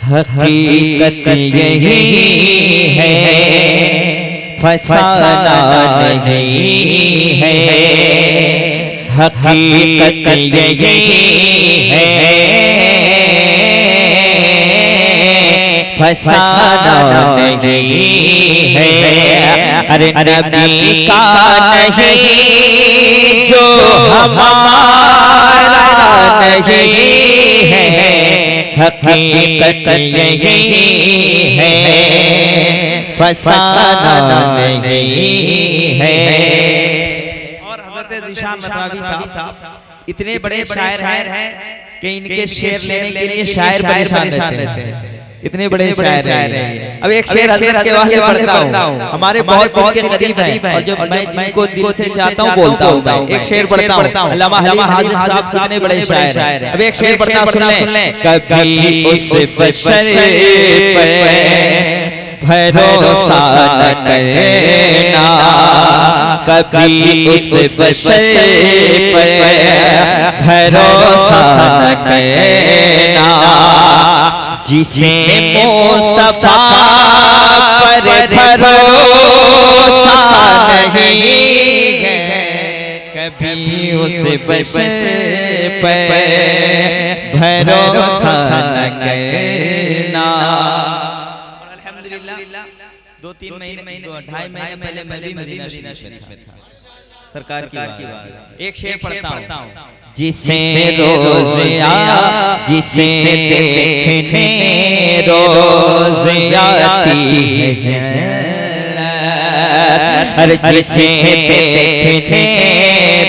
हकीकत यही है, फसाना नहीं है। हकीकत यही है, फसाना नहीं है। अरे नबी का नहीं जो हमारा नहीं है। हकीकत यही है, फसाना नहीं है। और हज़रत ज़ीशान मतवावी साहब इतने बड़े शायर हैं कि इनके शेर लेने के लिए शायर परेशान रहते हैं। इतने बड़े शायर हैं। अब एक शेर हज़रत के वाले पढ़ता हूँ, हमारे बहुत बहुत के करीब हैं और जब मैं जिनको दिल से चाहता हूँ बोलता हूँ। एक शेर पढ़ता हूँ, अल्लामा हलीम हाज़िर साहब कितने बड़े शायर हैं। अब एक शेर पढ़ता हूँ, सुन लें। कभी उस बशर पर भरोसा न करना, कभी उस बशर पर भरोसा न करना, जिसे मुस्तफा पर भरोसा नहीं है। कभी उस बशर पर भरोसा न करना। अल्हम्दुलिल्लाह 2-3 महीने 2-2.5 महीने पहले मैं भी मदीना शरीफ में था। सरकार की बात। एक शेर पढ़ता हूँ। जिसे रोज़ आया, जिसे देखने रोज़ आती है जन्नत, अरे जिसे देखने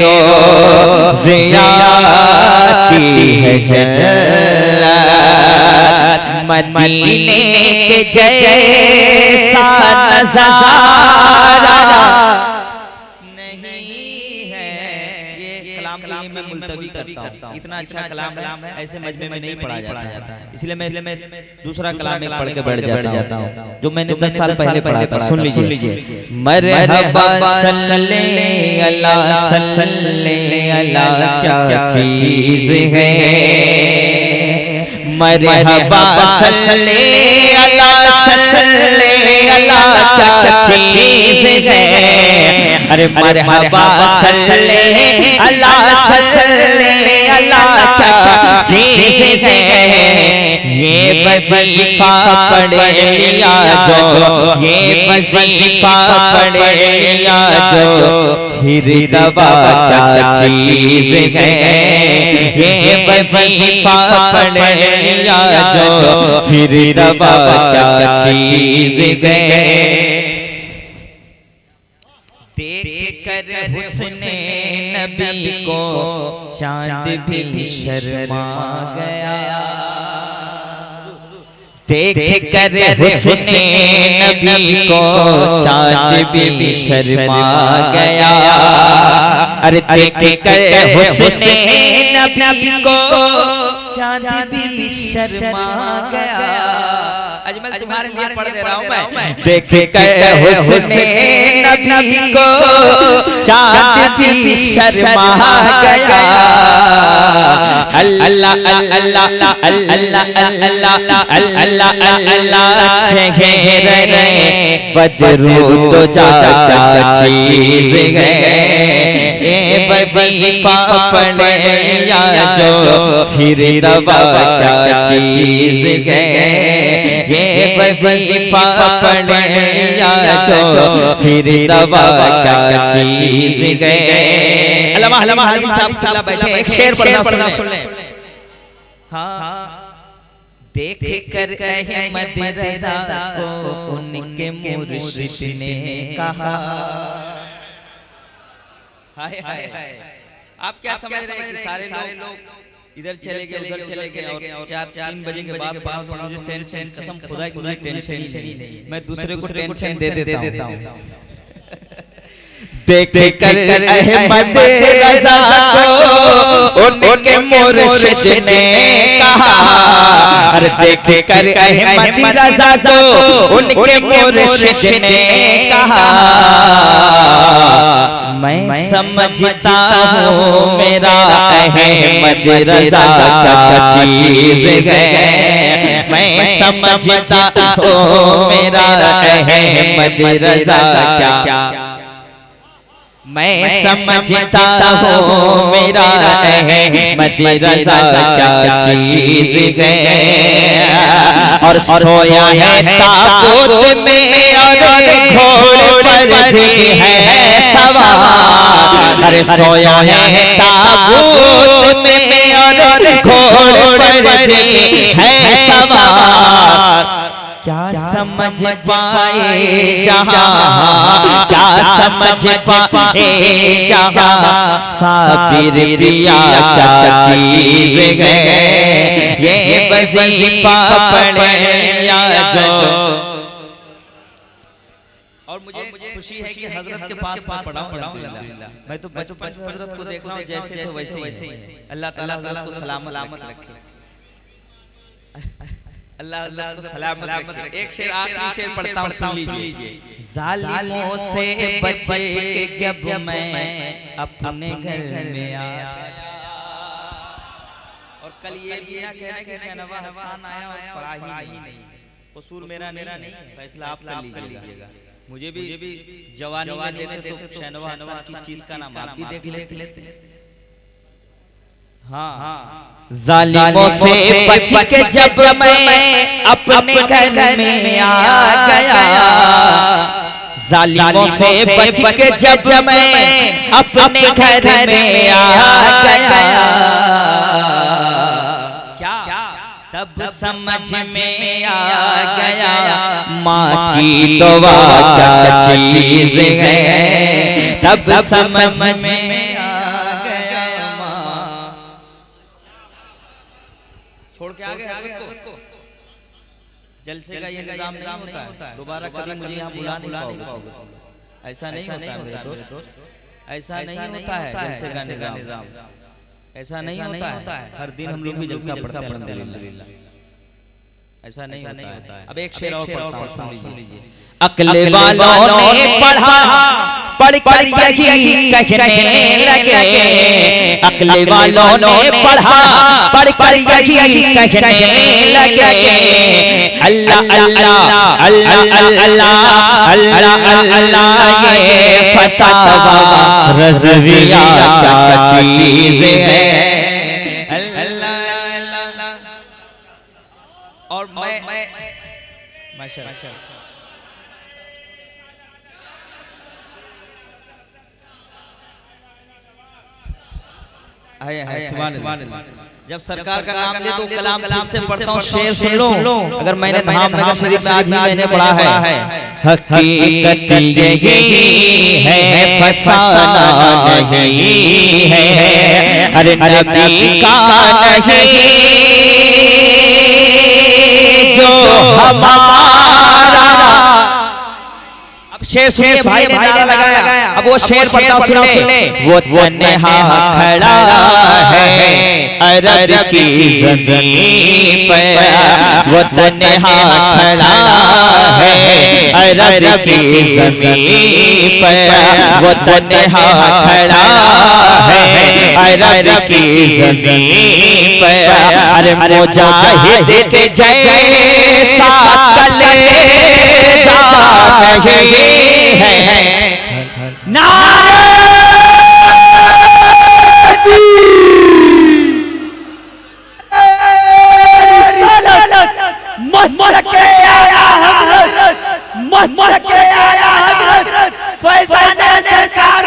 रोज़ आती है जन्नत, मदीने के जैसा नज़ारा मैं मुल्तवी करता हूँ। इतना अच्छा कलाम है, ऐसे मजमे में नहीं पढ़ा जाता है। इसलिए मैं दूसरा कलाम में पढ़ के बैठ जाता हूँ जो मैंने 10 साल पहले पढ़ा था। सुन लीजिए। मरहबा सल्ले अला सल्ले अला क्या चीज़ है। मरहबा सल्ले अला सल्ले अला क्या चीज़ है। अरे मरहबा सल्ले अला सल्ले अला क्या चीज़ है। ये वजीफा पढ़े लिया जो, ये वजीफा पढ़े लिया जो, फिर दवा क्या चीज़ है। ये वजीफा पढ़े लिया जो, फिर दवा क्या चीज़ है। देख कर हुस्ने नबी को चांद भी शर्मा गया। देख कर हुस्ने नबी को चांद भी शर्मा गया। अरे देख कर हुस्ने नबी को चांद भी शर्मा गया। अजमल तुम्हारे लिए पढ़ दे रहा हूँ मैं। देख कर हुस्ने नबी को चांद भी शर्मा गया। अल्लाह अल्लाह अल्लाह अल्लाह अल्लाह शहरे बदरू तो क्या चीज़ है। ये वजीफा पढ़े लिया जो, फिर दवा क्या चीज़ है। ये वजीफा पढ़े लिया जो, फिर दवा क्या चीज़ है। अल्लामा हलीम साहब बैठे, एक शेर पढ़ना सुन ले। हाँ, देख कर अहमद रज़ा को उनके मुर्शिद ने कहा। हाय हाय, आप क्या समझ रहे हैं कि सारे लोग इधर चले गए उधर चले गए और 4-3 बजे के बाद पढ़ा तो मुझे टेंशन, कसम खुदा की मुझे टेंशन ही नहीं। मैं दूसरे को टेंशन दे देता हूँ। देख कर अहमद रज़ा को उनके मुर्शिद ने कहा। अरे देख कर अहमद रज़ा को उनके मुर्शिद ने कहा। मैं समझता हूँ मेरा अहमद रज़ा क्या चीज़ है। मैं मैं समझता हूँ मेरा अहमद रजा क्या, मैं समझता हूँ मेरा अहमद रजा क्या चीज है। और सोया है ताबूत में और घोड़े पर भी है सवार। अरे सोया है ताबूत में और घोड़े पर भी है सवार। क्या समझ पाए जहाँ, क्या समझ पाए जहाँ, साबिर प्रिया क्या चीज है। ये वजीफा पढ़िया जो। और मुझे खुशी है कि हजरत के पास पढ़ा हूं अल्हम्दुलिल्लाह। मैं तो बचपन से हजरत को देख रहा हूं, जैसे थे वैसे ही है। अल्लाह ताला हजरत को सलामत रखे, अल्लाह हजरत को सलामत रखे। एक शेर, आखिरी शेर पढ़ता हूं, सुन लीजिए। जालिमों से बचे के जब मैं अपने घर में आया। और कल ये भी ना कहना कि शहनवा हसन आया और पढ़ा ही नहीं। कसूर मेरा नहीं, फैसला आप कर लीजिएगा। मुझे भी जवानी में देते तो शहनवा हसन की चीज का नाम आप भी देख लेते। हाँ, जालिमों से बच के जब मैं अपने घर में आ गया, जालिमों से बच के जब मैं अपने घर में आ गया, क्या तब समझ में आ गया माँ की दुआ क्या चीज है। तब समझ में आ गया माँ। छोड़ के आ गए हजरत को। जलसे का ये निजाम नहीं होता है, दोबारा कभी मुझे यहाँ बुला नहीं पाओगे। ऐसा नहीं होता है मेरे दोस्त, ऐसा नहीं होता है जलसे का निजाम, ऐसा नहीं होता है। हर दिन हम लोग भी जलसा पढ़ते हैं अल्हम्दुलिल्लाह, ऐसा नहीं होता है। अब एक शेर और पढ़ता हूँ, सुन लीजिए। अक्ल वालों ने पढ़ा पढ़कर यही कहने लगे, अक्ल वालों ने पढ़ा पढ़कर यही कहने लगे, अल्लाह अल्लाह अल्लाह अल्लाह अल्लाह अल्लाह ये फतावा रज़विया क्या चीज है। और मैं माशाअल्लाह जब सरकार का नाम ले तो कलाम फिर से पढ़ता हूँ, शेर सुन लो। अगर मैंने धामनगर शरीफ में आज ही मैंने पढ़ा है, हकीकत यही है फसाना यही है, अरे नबी का नहीं जो हमारा। अब शेर सुनिए, भाई ने नारा लगाया, अब वो शेर पढ़ता सुन ले। वो तन्हा खड़ा है अरब की ज़मीन पर, वो तन्हा खड़ा है अरब की ज़मीन पर, वो तन्हा खड़ा है अरब की ज़मीन पर, अरे मुजाहिद के जैसा कलेजा नहीं है। नारे मस्त के आया हजरत, मस्त के आया हजरत, फैज़ाने सरकार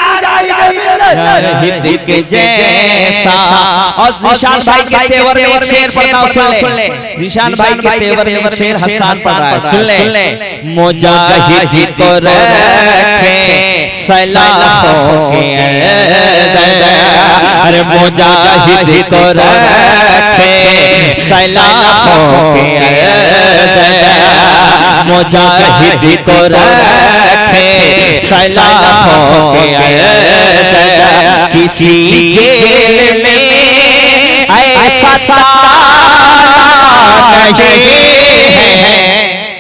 मुजाहिद के जैसा। और निशान भाई के तेवर में एक शेर पढ़ना सुन ले। निशान भाई के तेवर में एक शेर हसन पढ़ रहा है, सुन ले। मुजाहिद को रखे सलाहों के अंदर, अरे मुजाहिद को रखे सलाहों के अंदर, मुजाहिद को रखे सलाहों के अंदर, किसी जेल में ऐसा नहीं है।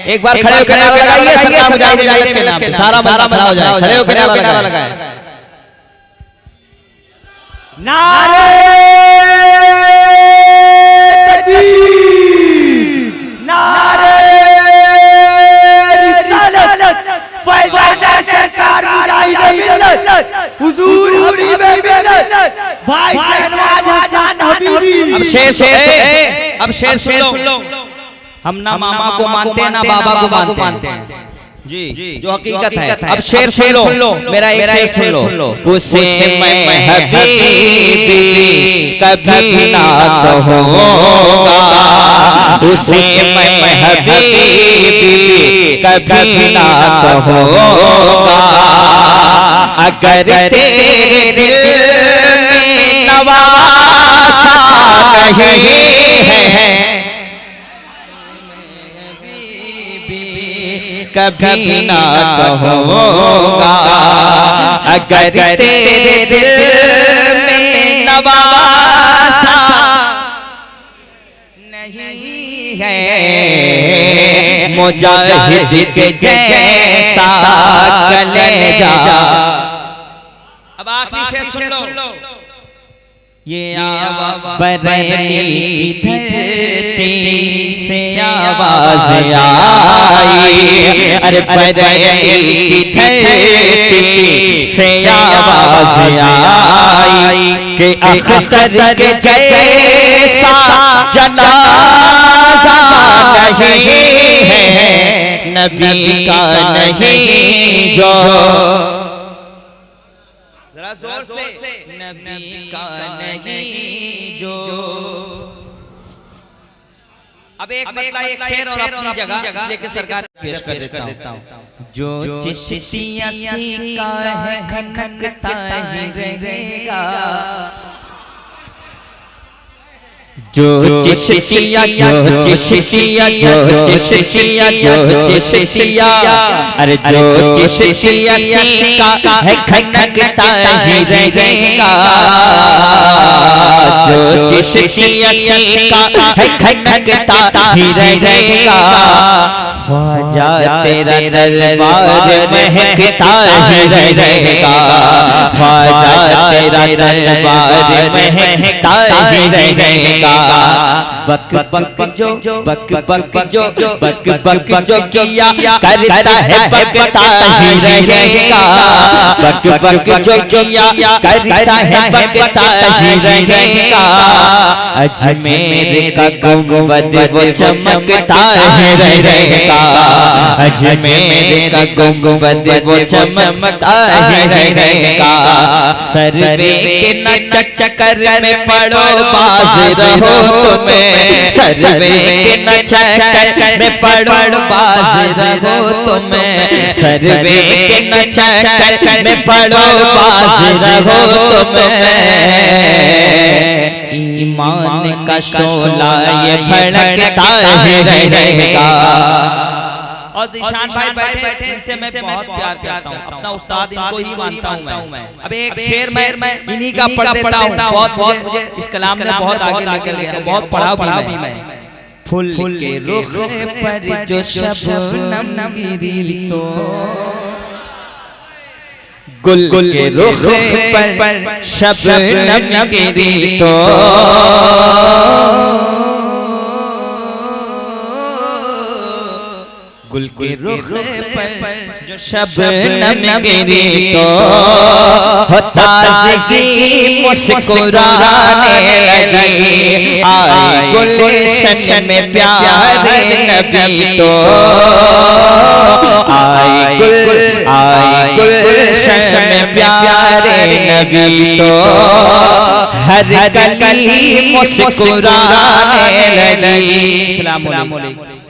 एक बार खड़े होकर नारा लगाइए, सरकार मुजाहिद मिल्लत के नाम पे सारा मारा खड़ा हो जाए। खड़े होकर नारा लगाए, नारे तकबीर, नारे अब शेर सुन लो। हम ना मामा को मानते हैं ना बाबा को मानते हैं जी, जो हकीकत है। अब शेर सुन लो, मेरा एक शेर सुन लो। उसे मैं हबीबी कभी ना कहूँगा, उसे मैं हबीबी कभी ना कहूँगा, अगर तेरे दिल में नवासा नहीं है कभी ना कहूँगा, अगर तेरे दिल में नवासा नहीं है, मुजाहिद के जैसा कलेजा। अब आखिरी शेर सुन लो। ये बरेली की धरती से आवाज आई, अरे बरेली की धरती से आवाज आई कि अख्तर के जैसा जनाजा नहीं है नबी का नहीं जो, जरा जोर से, नबी का नहीं जो। अब एक मतलब एक शेर और अपनी जगह इसलिए कि सरकार पेश कर देता हूँ। जो चिश्तिया सीका है खनकता ही रहेगा, जो चिश्तिया जो चिश्तिया जो चिश्तिया जो चिश्तिया, अरे जो चिश्तिया सीका है खनकता ही रहेगा, जो चिश्तिया सीका है खनकता ही रहेगा, ख्वाजा तेरा दरबार महकता ही रहेगा, ख्वाजा तेरा दरबार महकता ही रहेगा। बक बक जो बक बक जो बक बक जो किया करता है बकता ही रहेगा, बक बक जो किया करता है बकता ही रहेगा, अजमेर का गुंबद वो चमकता ही रहेगा, अजमेर का गुंबद वो चमकता ही रहेगा। सर्वे के न चक्कर में पड़ो बाज रहो तुम्हें, सर्वे के न चक्कर में पड़ो बाज रहो तुम्हें, सर्वे के न चक्कर में पड़ो बाज रहो तुम्हें, ईमान का शोला ये भड़कता ही रहेगा। और ज़ीशान भाई बैठे, इनसे मैं बहुत प्यार करता हूँ, अपना उस्ताद इनको ही मानता हूँ मैं। अब एक शेर मैं इन्हीं का पढ़ देता हूँ, बहुत मुझे इस कलाम ने बहुत आगे लेकर गया, बहुत पढ़ा भी मैं। फूल के रुख पर जो शबनम गिरी तो, गुल के रुख पर शबनम गिरी तो, गुल के रुख पर जो शबनम गिरी तो, ताज़गी मुस्कुराने लगी, आए गुलशन में प्यारे नबी तो, आए गुलशन में प्यारे नबी तो, हर गली मुस्कुराने लगी। अस्सलाम वालेकुम।